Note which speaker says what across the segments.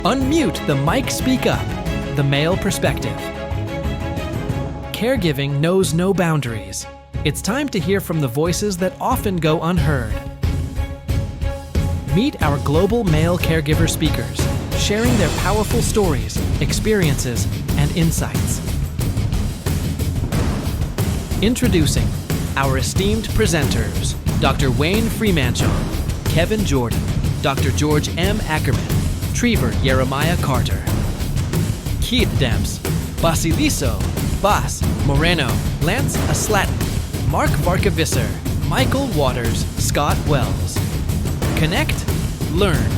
Speaker 1: Unmute the mic, speak up. The male perspective. Caregiving knows no boundaries. It's time to hear from the voices that often go unheard. Meet our global male caregiver speakers, sharing their powerful stories, experiences, and insights. Introducing our esteemed presenters, Dr. Wayne Freemanchon, Kevin Jordan, Dr. George M. Ackerman, Trevor Jeremiah Carter, Keith Demps, Basiliso, Bas, Moreno, Lance Aslatin, Mark Varkavisser, Michael Waters, Scott Wells. Connect, learn,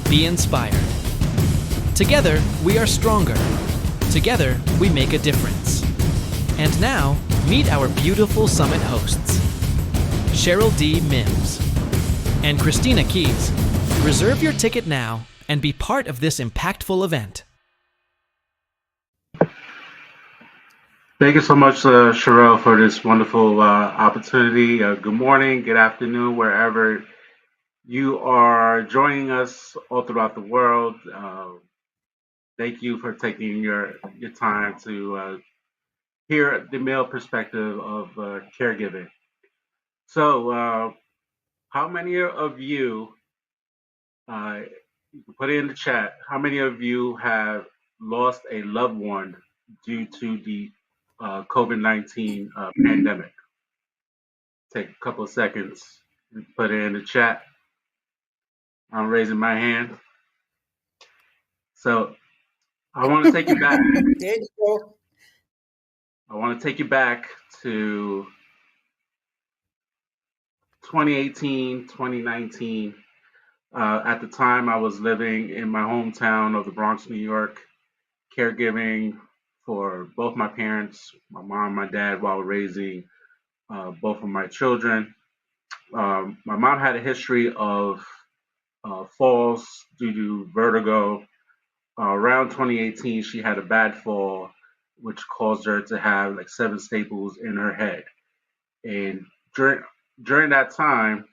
Speaker 1: be inspired. Together, we are stronger. Together, we make a difference. And now, meet our beautiful summit hosts, Cheryl D. Mims and Christina Keys. Reserve your ticket now and be part of this impactful event.
Speaker 2: Thank you so much, Cheryl, for this wonderful opportunity. Good morning, good afternoon, wherever you are joining us all throughout the world. Thank you for taking your time to hear the male perspective of caregiving. So, how many of you, you can put it in the chat, how many of you have lost a loved one due to the COVID-19 pandemic? Take a couple of seconds and put it in the chat. I'm raising my hand. So I want to take you back.
Speaker 3: There you go.
Speaker 2: I want to take you back to 2018, 2019. At the time, I was living in my hometown of the Bronx, New York, caregiving for both my parents, my mom and my dad, while raising both of my children. My mom had a history of falls due to vertigo. Around 2018, she had a bad fall, which caused her to have like 7 staples in her head. And during that time,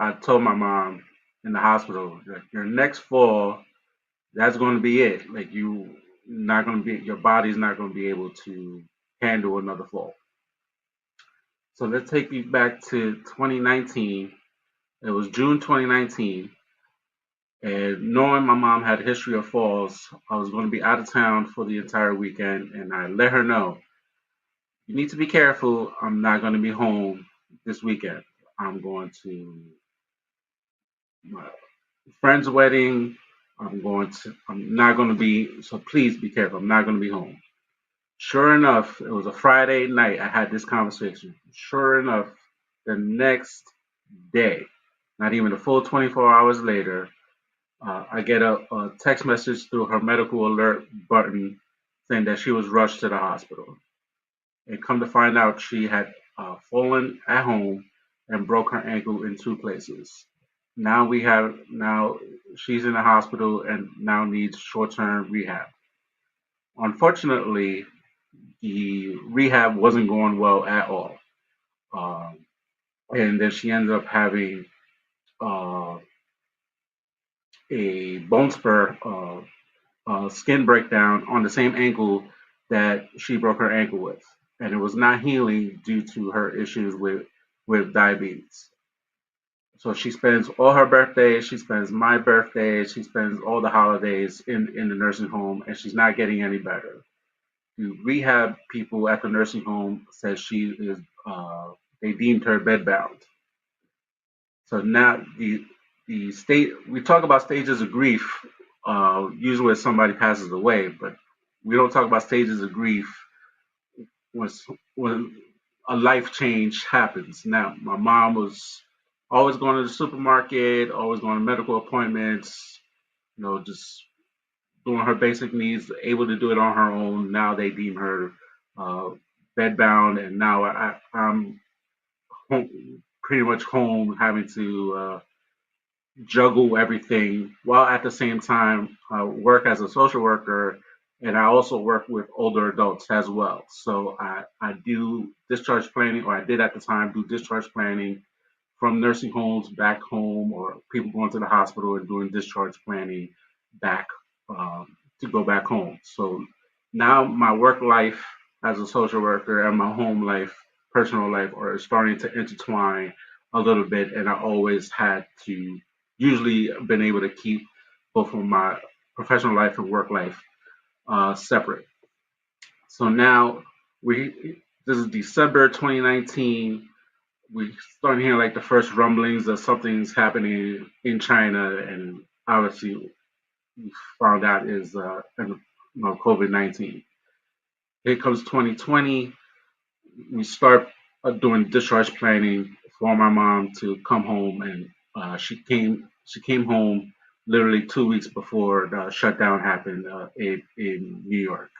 Speaker 2: I told my mom in the hospital, like, your next fall, that's going to be it. Like, your body's not going to be able to handle another fall. So let's take you back to 2019. It was June 2019. And knowing my mom had a history of falls, I was going to be out of town for the entire weekend. And I let her know, you need to be careful. I'm not going to be home this weekend. I'm going to my friend's wedding. I'm not going to be, so please be careful. I'm not going to be home. Sure enough, it was a Friday night. I had this conversation. Sure enough, the next day, not even a full 24 hours later, I get a text message through her medical alert button saying that she was rushed to the hospital. And come to find out, she had fallen at home and broke her ankle in 2 places. Now she's in the hospital and now needs short-term rehab. Unfortunately, the rehab wasn't going well at all. And then she ended up having a bone spur, skin breakdown on the same ankle that she broke her ankle with. And it was not healing due to her issues with diabetes. So she spends all her birthdays, she spends my birthday, she spends all the holidays in the nursing home, and she's not getting any better. The rehab people at the nursing home said she is, they deemed her bedbound. So now the state, we talk about stages of grief, usually when somebody passes away, but we don't talk about stages of grief when a life change happens. Now, my mom was always going to the supermarket, always going to medical appointments, just doing her basic needs, able to do it on her own. Now they deem her bedbound, and now I'm home, pretty much home, having to juggle everything while at the same time work as a social worker, and I also work with older adults as well. So I do discharge planning, or I did at the time do discharge planning from nursing homes back home, or people going to the hospital and doing discharge planning back to go back home. So now my work life as a social worker and my home life, personal life, are starting to intertwine a little bit, and I always had to usually been able to keep both of my professional life and work life separate. So now we this is December 2019. We starting hearing like the first rumblings of something's happening in China, and obviously we found out is COVID-19. Here comes 2020. We start doing discharge planning for my mom to come home, and she came home literally 2 weeks before the shutdown happened in New York.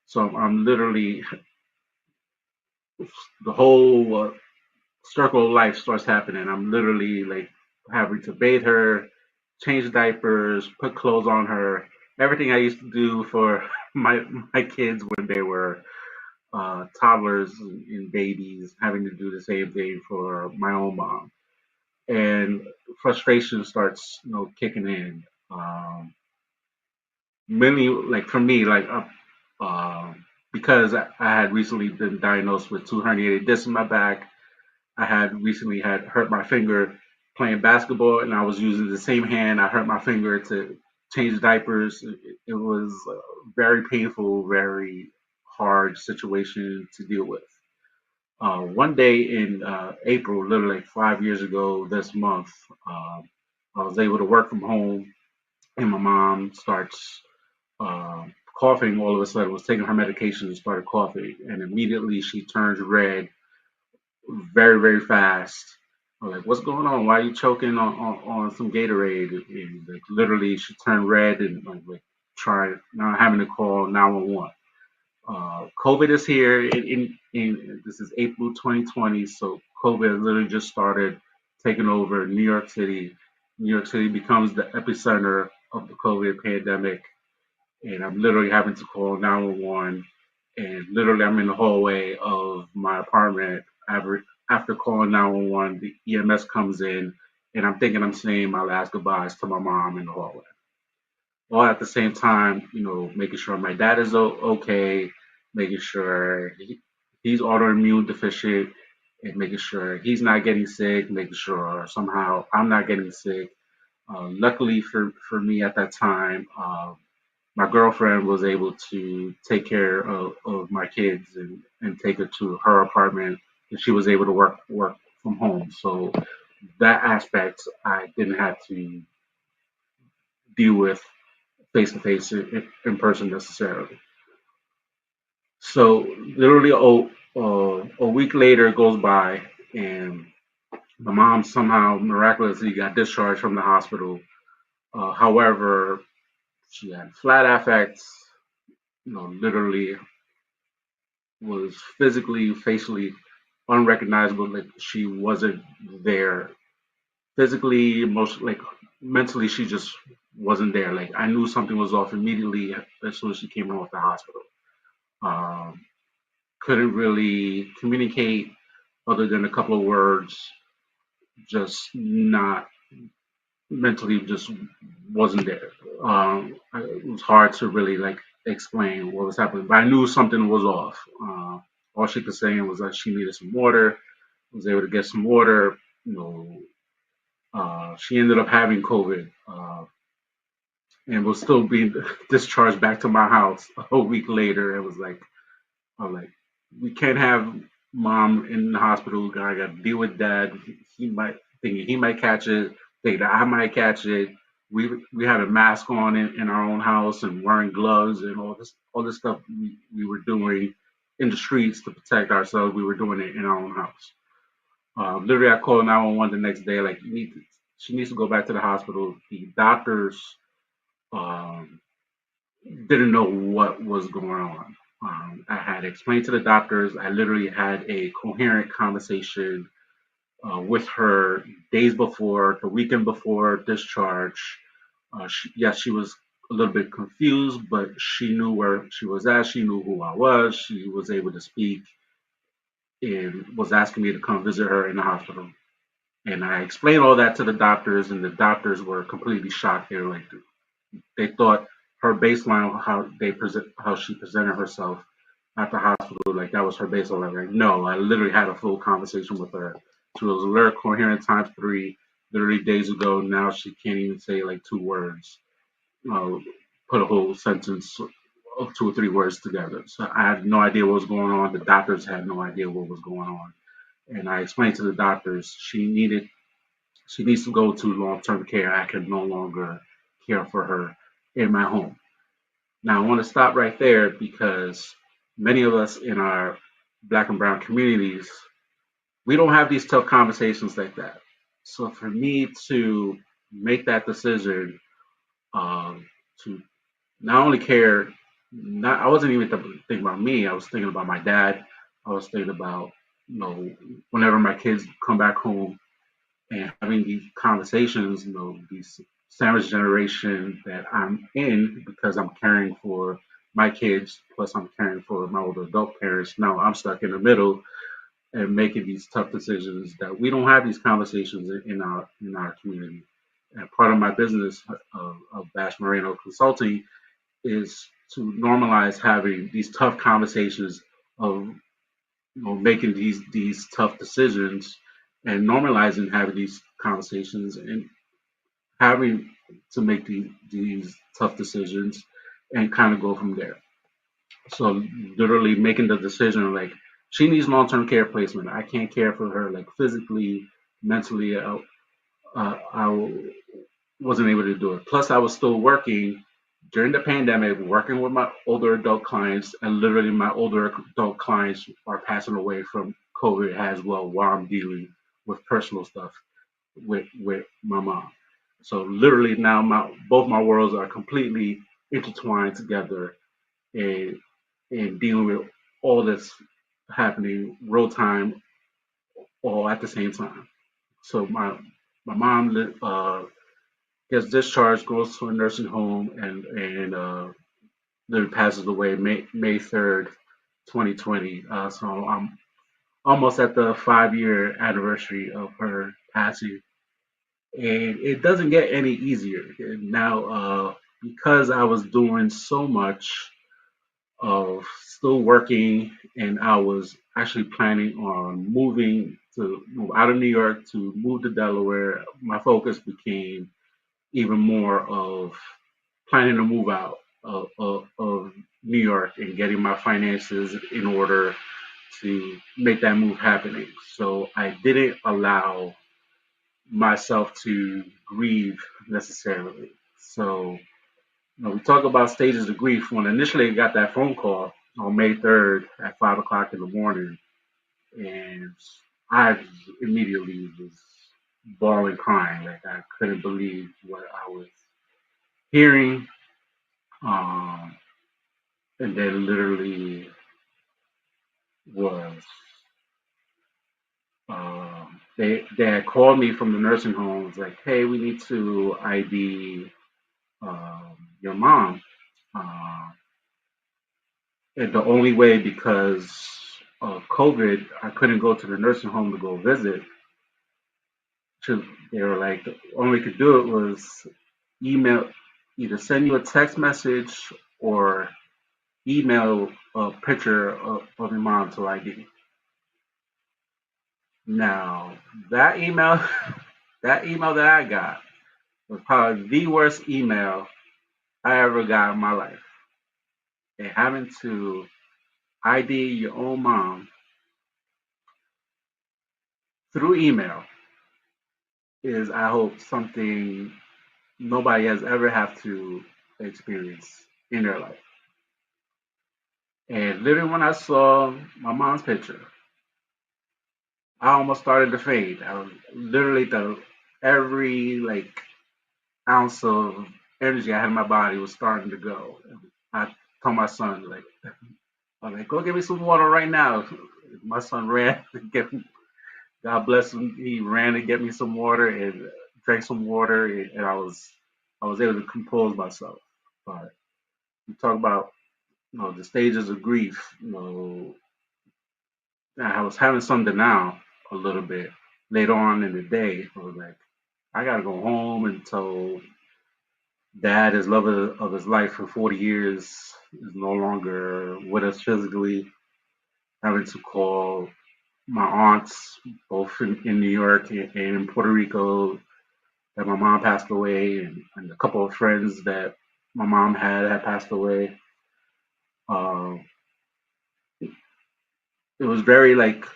Speaker 2: So I'm literally the whole circle of life starts happening. I'm literally like having to bathe her, change diapers, put clothes on her, everything I used to do for my kids when they were toddlers and babies, having to do the same thing for my own mom. And frustration starts, kicking in. Mainly, like for me, because I had recently been diagnosed with two herniated discs in my back. I had recently had hurt my finger playing basketball, and I was using the same hand I hurt my finger to change diapers. It was a very painful, very hard situation to deal with. One day in April, literally like 5 years ago this month, I was able to work from home, and my mom starts uh, coughing all of a sudden, was taking her medication and started coughing, and immediately she turns red very, very fast. I'm like, what's going on? Why are you choking on some Gatorade? And like literally, she turned red and like try now having to call 911. COVID is here. This is April 2020, so COVID literally just started taking over New York City. New York City becomes the epicenter of the COVID pandemic, and I'm literally having to call 911. And literally, I'm in the hallway of my apartment. After calling 911, the EMS comes in, and I'm thinking I'm saying my last goodbyes to my mom in the hallway. All at the same time, making sure my dad is okay, making sure he's autoimmune deficient, and making sure he's not getting sick, making sure somehow I'm not getting sick. Luckily for me at that time, my girlfriend was able to take care of my kids and take her to her apartment, and she was able to work from home. So that aspect I didn't have to deal with face to face in person necessarily. So literally a week later goes by, and my mom somehow miraculously got discharged from the hospital. However, she had flat affects, literally was physically, facially unrecognizable. Like she wasn't there physically, emotionally, like mentally, she just wasn't there. Like I knew something was off immediately as soon as she came home from the hospital. Um, couldn't really communicate other than a couple of words. Just not mentally, just wasn't there. It was hard to really like explain what was happening, but I knew something was off. All she could say was that she needed some water. Was able to get some water. She ended up having COVID and was still being discharged back to my house a week later. It was like, I'm like, we can't have mom in the hospital. I got to deal with dad. He might thinking he might catch it. Think that I might catch it. We had a mask on in our own house and wearing gloves and all this stuff we were doing in the streets to protect ourselves. We were doing it in our own house. Literally, I called 911 the next day. Like, she needs to go back to the hospital. The doctors um, didn't know what was going on. I had explained to the doctors. I literally had a coherent conversation with her days before, the weekend before discharge. Yes, she was a little bit confused, but she knew where she was at. She knew who I was. She was able to speak and was asking me to come visit her in the hospital. And I explained all that to the doctors, and the doctors were completely shocked. They were like, they thought her baseline, how she presented herself at the hospital, like that was her baseline. Like, no, I literally had a full conversation with her. She was alert, coherent times three. Literally days ago, now she can't even say like two words. Uh, put a whole sentence of two or three words together. So I had no idea what was going on. The doctors had no idea what was going on. And I explained to the doctors she needs to go to long term care. I can no longer care for her in my home. Now I want to stop right there because many of us in our black and brown communities, we don't have these tough conversations like that. So for me to make that decision, to not only care, not I wasn't even thinking about me. I was thinking about my dad. I was thinking about whenever my kids come back home and having these conversations, these sandwich generation that I'm in because I'm caring for my kids, plus I'm caring for my older adult parents. Now I'm stuck in the middle and making these tough decisions that we don't have these conversations in our community. And part of my business of Bash Moreno Consulting is to normalize having these tough conversations of making these tough decisions and normalizing having these conversations and having to make these tough decisions and kind of go from there. So literally making the decision like she needs long-term care placement. I can't care for her like physically, mentally. I wasn't able to do it. Plus, I was still working during the pandemic, working with my older adult clients, and literally my older adult clients are passing away from COVID as well while I'm dealing with personal stuff with my mom. So literally now both my worlds are completely intertwined together and dealing with all this happening real time all at the same time. So my mom gets discharged, goes to a nursing home, and then passes away May 3rd, 2020. So I'm almost at the 5 year anniversary of her passing, and it doesn't get any easier now because I was doing so much of still working, and I was actually planning on moving to move out of New York to move to Delaware. My focus became even more of planning to move out of New York and getting my finances in order to make that move happening. So I didn't allow myself to grieve necessarily. So we talk about stages of grief. When initially I got that phone call on May 3rd at 5 o'clock in the morning, and I immediately was bawling, crying, like I couldn't believe what I was hearing. Um, and they literally was they had called me from the nursing home. It was like, hey, we need to ID your mom. Uh, and the only way because of COVID, I couldn't go to the nursing home to go visit. They were like, the only way we could do it was email, either send you a text message or email a picture of your mom to ID. Now that email, that email that I got was probably the worst email I ever got in my life. And having to ID your own mom through email is, I hope, something nobody has ever have to experience in their life. And literally, when I saw my mom's picture, I almost started to faint. I was literally every like ounce of energy I had in my body was starting to go. I told my son, like, I'm like, go get me some water right now. My son ran to get, God bless him. He ran to get me some water and drank some water, and I was able to compose myself. But you talk about the stages of grief. I was having some denial a little bit later on in the day. I was like, I gotta go home and tell dad, his love of his life for 40 years, is no longer with us physically. Having to call my aunts, both in New York and in Puerto Rico, that my mom passed away, and a couple of friends that my mom had passed away. Uh, it was very like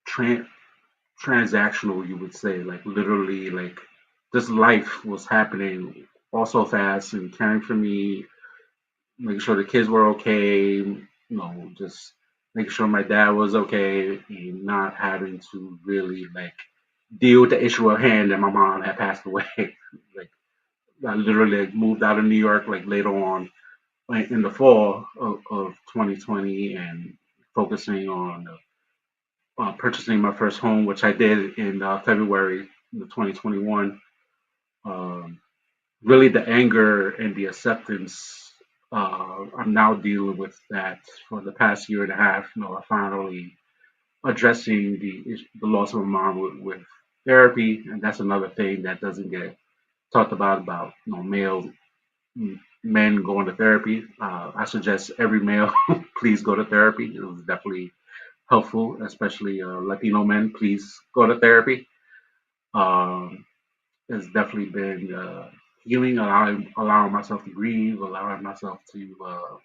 Speaker 2: tran transactional, you would say, like literally, like this life was happening all so fast and caring for me, making sure the kids were okay, just making sure my dad was okay, and not having to really like deal with the issue at hand that my mom had passed away. Like I literally like, moved out of New York like later on in the fall of 2020 and focusing on purchasing my first home, which I did in February of 2021. Um, Really, the anger and the acceptance. I'm now dealing with that for the past year and a half. I finally addressing the loss of my mom with therapy, and that's another thing that doesn't get talked about male men going to therapy. I suggest every male please go to therapy. It was definitely helpful, especially Latino men. Please go to therapy. Um, it's definitely been healing, allowing myself to grieve, allowing myself to uh,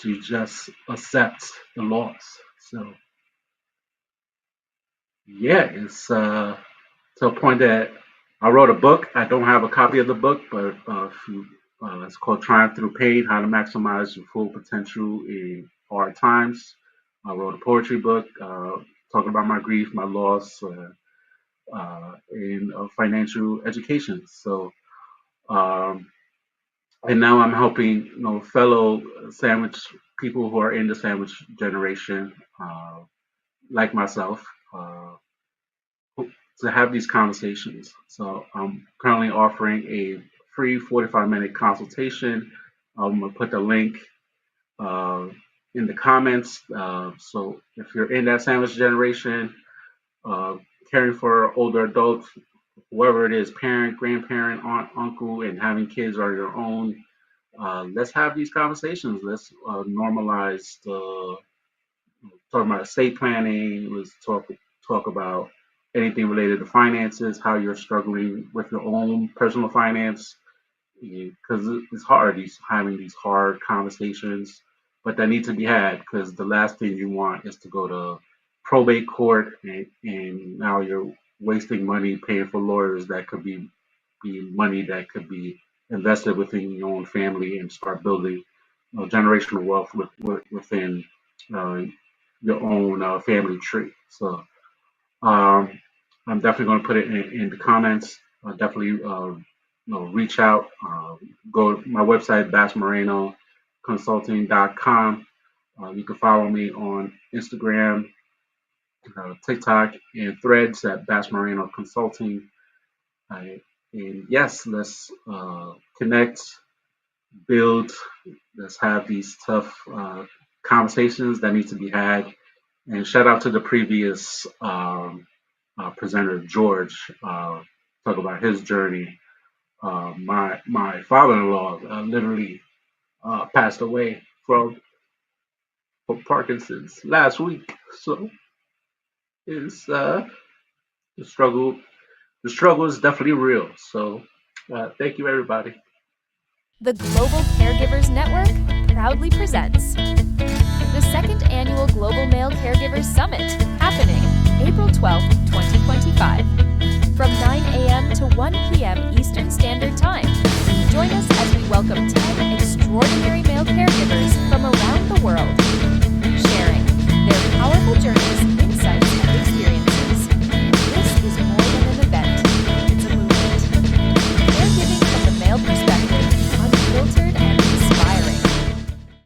Speaker 2: to just accept the loss. So yeah, it's to a point that I wrote a book. I don't have a copy of the book, but it's called Triumph Through Pain: How to Maximize Your Full Potential in Hard Times. I wrote a poetry book talking about my grief, my loss, and financial education. So, um, and now I'm helping fellow sandwich people who are in the sandwich generation, like myself, uh, to have these conversations. So I'm currently offering a free 45-minute consultation. I'm gonna put the link uh, in the comments. So if you're in that sandwich generation, uh, caring for older adults, whoever it is, parent, grandparent, aunt, uncle, and having kids are your own, let's have these conversations. Let's normalize the talk about estate planning. Let's talk about anything related to finances, how you're struggling with your own personal finance, because it's hard. These having these hard conversations, but that need to be had because the last thing you want is to go to probate court and now you're wasting money paying for lawyers that could be money that could be invested within your own family and start building generational wealth within uh, your own family tree. So um, I'm definitely going to put it in the comments. Definitely reach out. Go to my website, bassmorenoconsulting.com. You can follow me on Instagram, TikTok, and Threads at Bass Moreno Consulting. And yes, let's connect, build. Let's have these tough conversations that need to be had. And shout out to the previous presenter, George, talk about his journey. My father-in-law literally passed away from Parkinson's last week, so it's the struggle. The struggle is definitely real. So thank you, everybody.
Speaker 3: The Global Caregivers Network proudly presents the second annual Global Male Caregivers Summit, happening April 12th, 2025, from 9 a.m. to 1 p.m. Eastern Standard Time. Join us as we welcome